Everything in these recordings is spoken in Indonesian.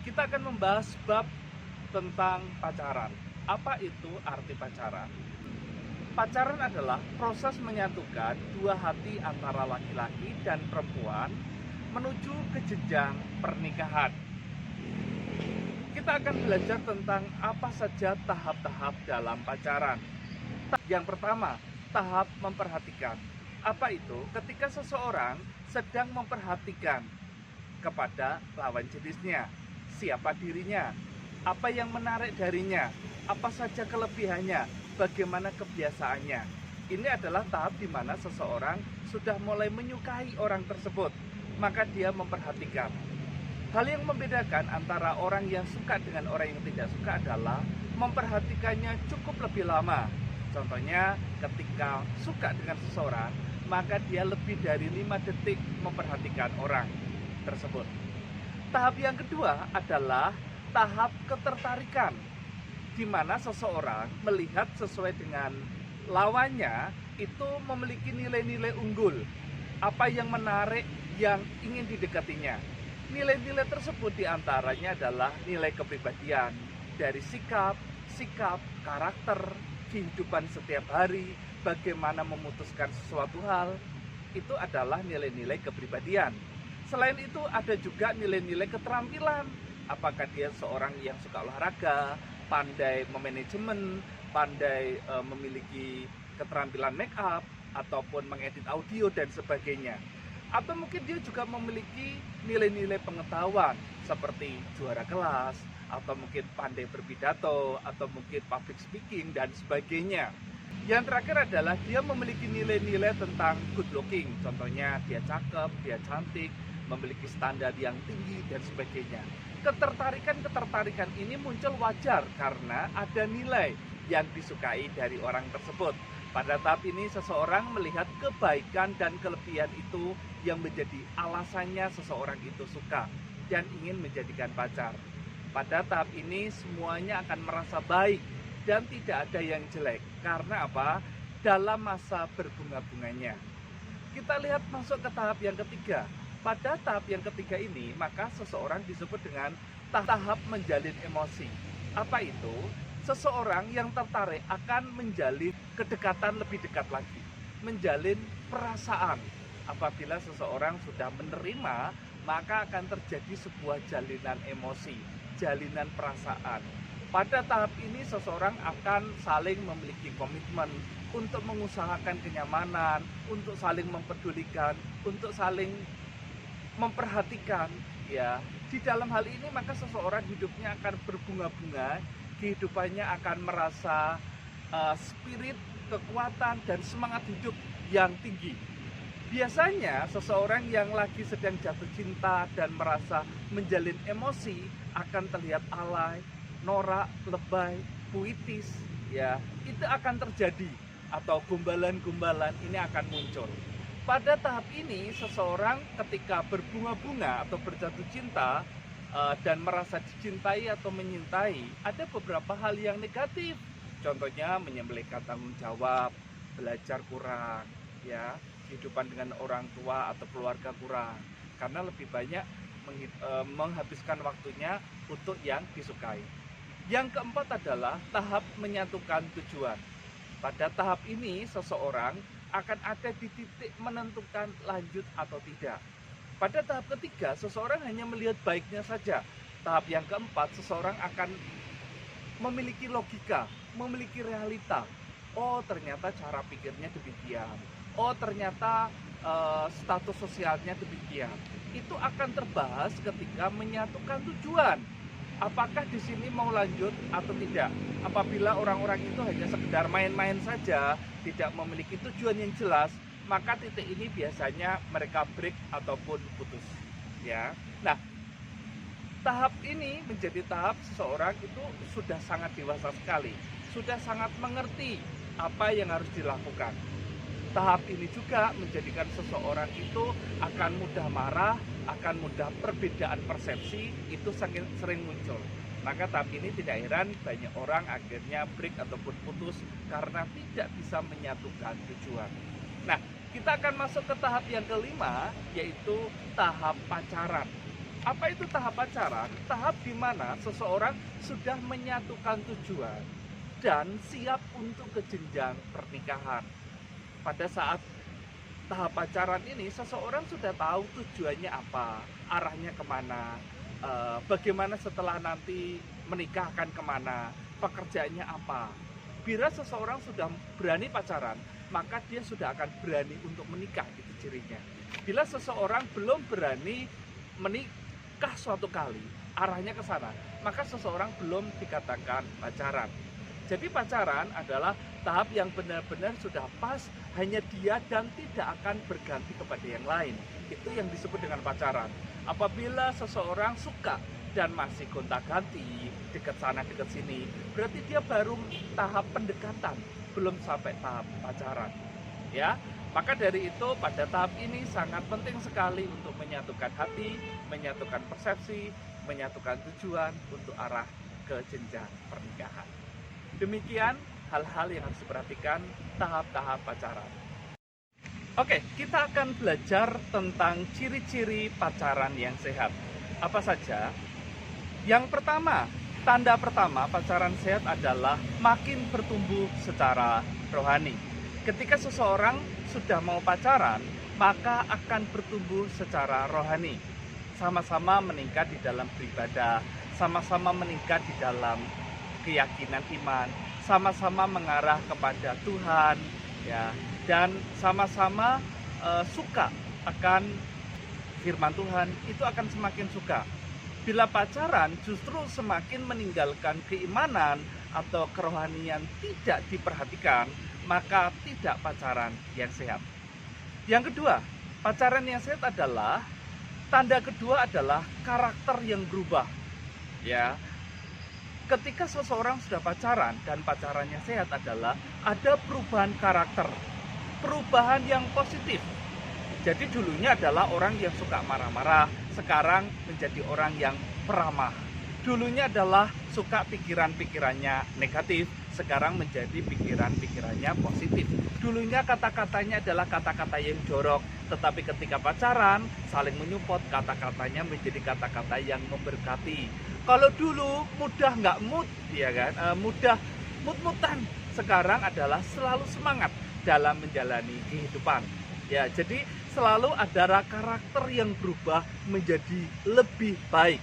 Kita akan membahas bab tentang pacaran. Apa itu arti pacaran? Pacaran adalah proses menyatukan dua hati antara laki-laki dan perempuan menuju ke jenjang pernikahan. Kita akan belajar tentang apa saja tahap-tahap dalam pacaran. Yang pertama, tahap memperhatikan. Apa itu? Ketika seseorang sedang memperhatikan kepada lawan jenisnya, siapa dirinya, apa yang menarik darinya, apa saja kelebihannya, bagaimana kebiasaannya. Ini adalah tahap di mana seseorang sudah mulai menyukai orang tersebut, maka dia memperhatikan. Hal yang membedakan antara orang yang suka dengan orang yang tidak suka adalah memperhatikannya cukup lebih lama. Contohnya ketika suka dengan seseorang, maka dia lebih dari 5 detik memperhatikan orang tersebut. Tahap yang kedua adalah tahap ketertarikan, di mana seseorang melihat sesuai dengan lawannya itu memiliki nilai-nilai unggul, apa yang menarik yang ingin didekatinya. Nilai-nilai tersebut diantaranya adalah nilai kepribadian, dari sikap, karakter, kehidupan setiap hari, bagaimana memutuskan sesuatu hal, itu adalah nilai-nilai kepribadian. Selain itu ada juga nilai-nilai keterampilan, apakah dia seorang yang suka olahraga, pandai memanajemen, pandai memiliki keterampilan make up, ataupun mengedit audio dan sebagainya. Atau mungkin dia juga memiliki nilai-nilai pengetahuan seperti juara kelas, atau mungkin pandai berpidato, atau mungkin public speaking dan sebagainya. Yang terakhir adalah dia memiliki nilai-nilai tentang good looking, contohnya dia cakep, dia cantik, memiliki standar yang tinggi dan sebagainya. Ketertarikan ini muncul wajar karena ada nilai yang disukai dari orang tersebut. Pada tahap ini seseorang melihat kebaikan dan kelebihan itu yang menjadi alasannya seseorang itu suka dan ingin menjadikan pacar. Pada tahap ini semuanya akan merasa baik dan tidak ada yang jelek. Karena apa? Dalam masa berbunga-bunganya. Kita lihat masuk ke tahap yang ketiga. Pada tahap yang ketiga ini, maka seseorang disebut dengan tahap menjalin emosi. Apa itu? Seseorang yang tertarik akan menjalin kedekatan lebih dekat lagi, menjalin perasaan. Apabila seseorang sudah menerima, maka akan terjadi sebuah jalinan emosi, jalinan perasaan. Pada tahap ini seseorang akan saling memiliki komitmen untuk mengusahakan kenyamanan, untuk saling mempedulikan, untuk saling memperhatikan, ya. Di dalam hal ini maka seseorang hidupnya akan berbunga-bunga, kehidupannya akan merasa spirit, kekuatan dan semangat hidup yang tinggi. Biasanya seseorang yang lagi sedang jatuh cinta dan merasa menjalin emosi akan terlihat alay, norak, lebay, puitis, ya. Itu akan terjadi, atau gombalan-gombalan ini akan muncul. Pada tahap ini seseorang ketika berbunga-bunga atau berjatuh cinta dan merasa dicintai atau menyintai, ada beberapa hal yang negatif. Contohnya menyembelihkan tanggung jawab, belajar kurang, ya, kehidupan dengan orang tua atau keluarga kurang, karena lebih banyak menghabiskan waktunya untuk yang disukai. Yang keempat adalah tahap menyatukan tujuan. Pada tahap ini seseorang akan ada di titik menentukan lanjut atau tidak. Pada tahap ketiga, seseorang hanya melihat baiknya saja. Tahap yang keempat, seseorang akan memiliki logika, memiliki realita. Oh, ternyata cara pikirnya demikian. Oh, ternyata status sosialnya demikian. Itu akan terbahas ketika menyatukan tujuan. Apakah di sini mau lanjut atau tidak? Apabila orang-orang itu hanya sekedar main-main saja, tidak memiliki tujuan yang jelas, maka titik ini biasanya mereka break ataupun putus, ya. Nah, tahap ini menjadi tahap seseorang itu sudah sangat dewasa sekali, sudah sangat mengerti apa yang harus dilakukan. Tahap ini juga menjadikan seseorang itu akan mudah marah, akan mudah perbedaan persepsi itu sering muncul. Maka tahap ini tidak heran banyak orang akhirnya break ataupun putus karena tidak bisa menyatukan tujuan. Nah, kita akan masuk ke tahap yang kelima, yaitu tahap pacaran. Apa itu tahap pacaran? Tahap di mana seseorang sudah menyatukan tujuan dan siap untuk ke jenjang pernikahan. Pada saat tahap pacaran ini, seseorang sudah tahu tujuannya apa, arahnya kemana, bagaimana setelah nanti menikah akan kemana, pekerjaannya apa. Bila seseorang sudah berani pacaran, maka dia sudah akan berani untuk menikah, itu cirinya. Bila seseorang belum berani menikah suatu kali, arahnya ke sana, maka seseorang belum dikatakan pacaran. Jadi pacaran adalah tahap yang benar-benar sudah pas, hanya dia dan tidak akan berganti kepada yang lain. Itu yang disebut dengan pacaran. Apabila seseorang suka dan masih gonta-ganti, dekat sana dekat sini, berarti dia baru tahap pendekatan, belum sampai tahap pacaran. Ya, maka dari itu pada tahap ini sangat penting sekali untuk menyatukan hati, menyatukan persepsi, menyatukan tujuan untuk arah ke jenjang pernikahan. Demikian hal-hal yang harus diperhatikan tahap-tahap pacaran. Oke, kita akan belajar tentang ciri-ciri pacaran yang sehat. Apa saja? Yang pertama, tanda pertama pacaran sehat adalah makin bertumbuh secara rohani. Ketika seseorang sudah mau pacaran, maka akan bertumbuh secara rohani. Sama-sama meningkat di dalam beribadah, sama-sama meningkat di dalam keyakinan iman, sama-sama mengarah kepada Tuhan, ya, dan sama-sama suka akan firman Tuhan, itu akan semakin suka. Bila pacaran justru semakin meninggalkan keimanan atau kerohanian tidak diperhatikan, maka tidak pacaran yang sehat. Yang kedua, pacaran yang sehat adalah tanda kedua adalah karakter yang berubah, ya. Ketika seseorang sudah pacaran dan pacarannya sehat adalah ada perubahan karakter, perubahan yang positif. Jadi dulunya adalah orang yang suka marah-marah, sekarang menjadi orang yang peramah. Dulunya adalah suka pikiran-pikirannya negatif, sekarang menjadi pikiran-pikirannya positif. Dulunya kata-katanya adalah kata-kata yang jorok, tetapi ketika pacaran saling menyupport, kata-katanya menjadi kata-kata yang memberkati. Kalau dulu mudah nggak mood, ya kan, mudah mut-mutan, sekarang adalah selalu semangat dalam menjalani kehidupan. Ya, jadi selalu ada karakter yang berubah menjadi lebih baik.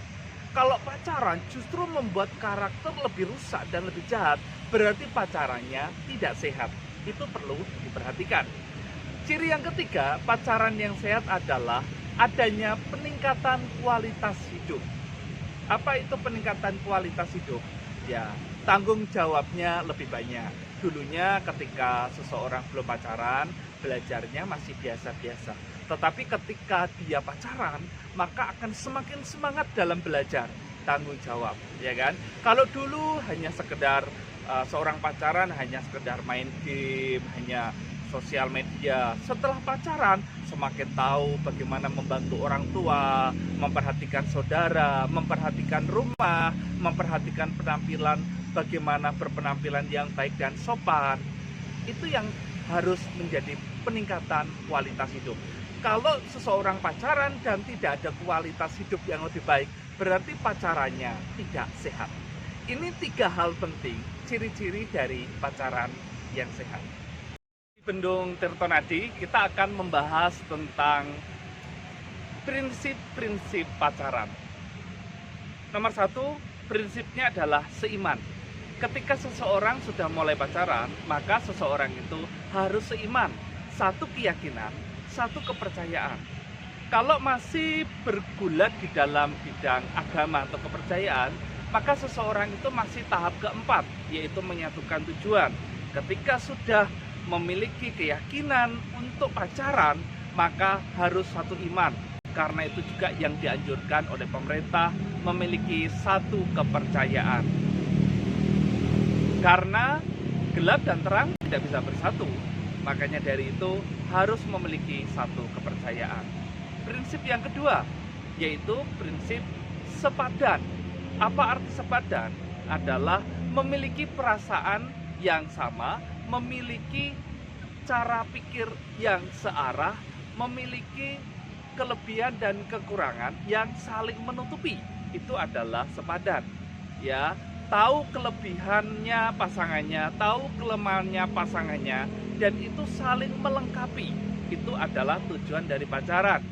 Kalau pacaran justru membuat karakter lebih rusak dan lebih jahat, berarti pacarannya tidak sehat. Itu perlu diperhatikan. Ciri yang ketiga, pacaran yang sehat adalah adanya peningkatan kualitas hidup. Apa itu peningkatan kualitas hidup? Ya, tanggung jawabnya lebih banyak. Dulunya ketika seseorang belum pacaran, belajarnya masih biasa-biasa. Tetapi ketika dia pacaran, maka akan semakin semangat dalam belajar, tanggung jawab, ya kan? Kalau dulu hanya sekedar seorang pacaran hanya sekedar main game, hanya sosial media. Setelah pacaran, semakin tahu bagaimana membantu orang tua, memperhatikan saudara, memperhatikan rumah, memperhatikan penampilan, bagaimana berpenampilan yang baik dan sopan. Itu yang harus menjadi peningkatan kualitas hidup. Kalau seseorang pacaran dan tidak ada kualitas hidup yang lebih baik, berarti pacarannya tidak sehat. Ini 3 hal penting, ciri-ciri dari pacaran yang sehat. Di Bendung Tirtonadi, kita akan membahas tentang prinsip-prinsip pacaran. Nomor 1, prinsipnya adalah seiman. Ketika seseorang sudah mulai pacaran, maka seseorang itu harus seiman. Satu keyakinan, satu kepercayaan. Kalau masih bergulat di dalam bidang agama atau kepercayaan, maka seseorang itu masih tahap keempat, yaitu menyatukan tujuan. Ketika sudah memiliki keyakinan untuk pacaran, maka harus satu iman. Karena itu juga yang dianjurkan oleh pemerintah, memiliki satu kepercayaan. Karena gelap dan terang tidak bisa bersatu, makanya dari itu harus memiliki satu kepercayaan. Prinsip yang kedua, yaitu prinsip sepadan. Apa arti sepadan? Adalah memiliki perasaan yang sama, memiliki cara pikir yang searah, memiliki kelebihan dan kekurangan yang saling menutupi. Itu adalah sepadan. Ya, tahu kelebihannya pasangannya, tahu kelemahannya pasangannya, dan itu saling melengkapi. Itu adalah tujuan dari pacaran.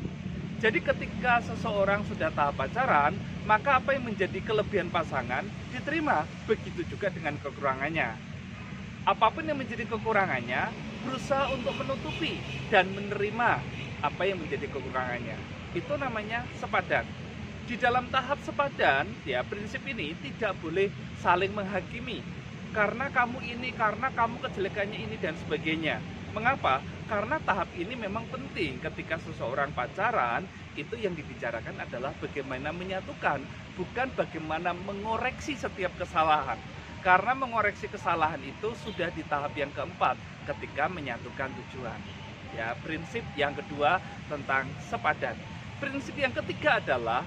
Jadi ketika seseorang sudah tahap pacaran, maka apa yang menjadi kelebihan pasangan diterima, begitu juga dengan kekurangannya. Apapun yang menjadi kekurangannya, berusaha untuk menutupi dan menerima apa yang menjadi kekurangannya. Itu namanya sepadan. Di dalam tahap sepadan, ya, prinsip ini tidak boleh saling menghakimi. Karena kamu ini, karena kamu kejelekannya ini, dan sebagainya. Mengapa? Karena tahap ini memang penting. Ketika seseorang pacaran, itu yang dibicarakan adalah bagaimana menyatukan, bukan bagaimana mengoreksi setiap kesalahan. Karena mengoreksi kesalahan itu sudah di tahap yang keempat, ketika menyatukan tujuan. Ya, prinsip yang kedua tentang sepadan. Prinsip yang ketiga adalah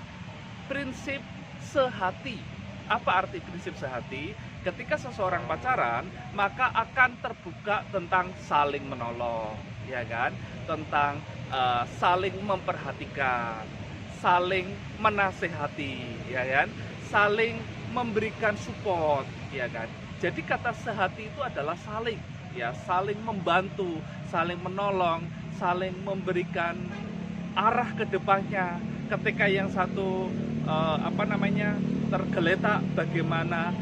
prinsip sehati. Apa arti prinsip sehati? Ketika seseorang pacaran, maka akan terbuka tentang saling menolong, ya kan? Tentang saling memperhatikan, saling menasehati, ya kan? Saling memberikan support, ya kan? Jadi kata sehati itu adalah saling, ya, saling membantu, saling menolong, saling memberikan arah ke depannya. Ketika yang satu tergeletak, bagaimana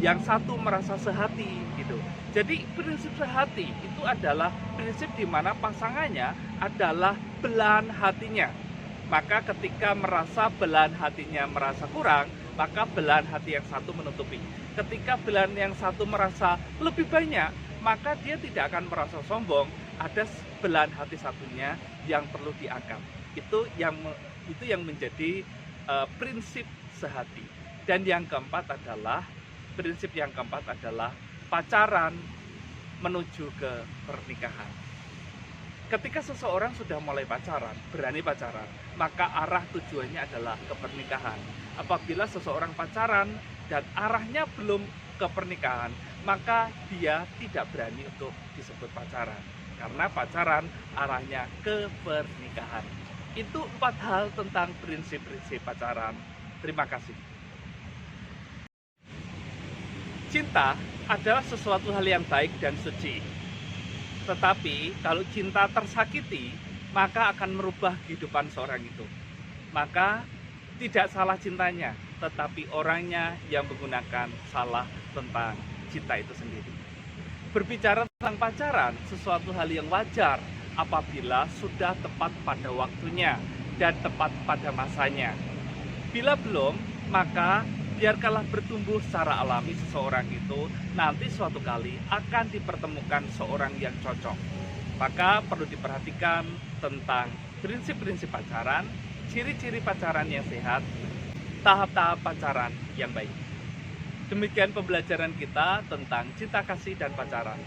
yang satu merasa sehati gitu. Jadi prinsip sehati itu adalah prinsip di mana pasangannya adalah belahan hatinya. Maka ketika merasa belahan hatinya merasa kurang, maka belahan hati yang satu menutupi. Ketika belahan yang satu merasa lebih banyak, maka dia tidak akan merasa sombong. Ada belahan hati satunya yang perlu diangkat. Itu yang menjadi prinsip sehati. Dan yang keempat adalah pacaran menuju ke pernikahan. Ketika seseorang sudah mulai pacaran, berani pacaran, maka arah tujuannya adalah ke pernikahan. Apabila seseorang pacaran dan arahnya belum ke pernikahan, maka dia tidak berani untuk disebut pacaran. Karena pacaran arahnya ke pernikahan. Itu 4 hal tentang prinsip-prinsip pacaran. Terima kasih. Cinta adalah sesuatu hal yang baik dan suci. Tetapi kalau cinta tersakiti, maka akan merubah kehidupan seorang itu. Maka tidak salah cintanya, tetapi orangnya yang menggunakan salah tentang cinta itu sendiri. Berbicara tentang pacaran, sesuatu hal yang wajar apabila sudah tepat pada waktunya dan tepat pada masanya. Bila belum, maka biarkanlah bertumbuh secara alami seseorang itu, nanti suatu kali akan dipertemukan seorang yang cocok. Maka perlu diperhatikan tentang prinsip-prinsip pacaran, ciri-ciri pacaran yang sehat, tahap-tahap pacaran yang baik. Demikian pembelajaran kita tentang cinta kasih dan pacaran.